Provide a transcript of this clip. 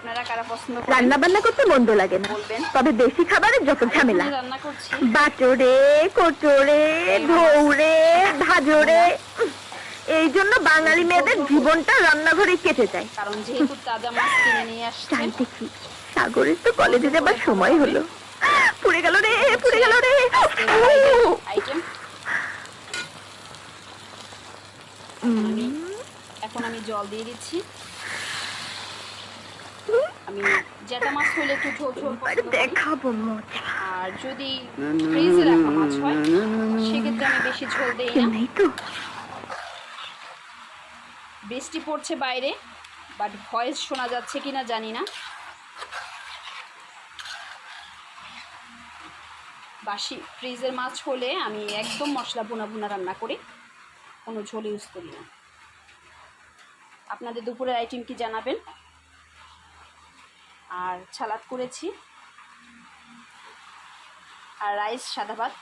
আপনারা কারা পছন্দ করেন? রান্না বান্না করতে মন্দ লাগে না, বলবেন। তবে দেশি খাবারের যত ঝামেলা। রান্না করছি। বাটোরে, কোটোরে, ধৌরে, ভাজরে, এই জন্য বাঙালি মেয়েদের জীবনটা রান্নাঘরে কেটে যায়। কারণ যেহেতু তাজা মাছ কিনে নিয়ে আসছেন। চাই দেখি সাগরের তো কলেজে যাবার সময় হলো। পুড়ে গেল রে, পুড়ে গেল রে। আইটেম এখন আমি জল দিয়ে দিচ্ছি। আমি জ্যাঠা মাছ হলে একটু ঝোল ঝোল দেখাবো মজা। আর যদি ফ্রিজে রাখা মাছ হয় সেক্ষেত্রে আমি বেশি ঝোল দেই না। নেই তো। বৃষ্টি পড়ছে বাইরে, বাট ভয়েস শোনা যাচ্ছে কিনা জানি না। বাসি ফ্রিজের মাছ হলে আমি একদম মশলা ভুনা ভুনা রান্না করি, কোনো ঝোল ইউজ করি না। আপনাদের দুপুরের আইটেম কি জানাবেন। আর সালাদ করেছি আর রাইস, সাদা ভাত।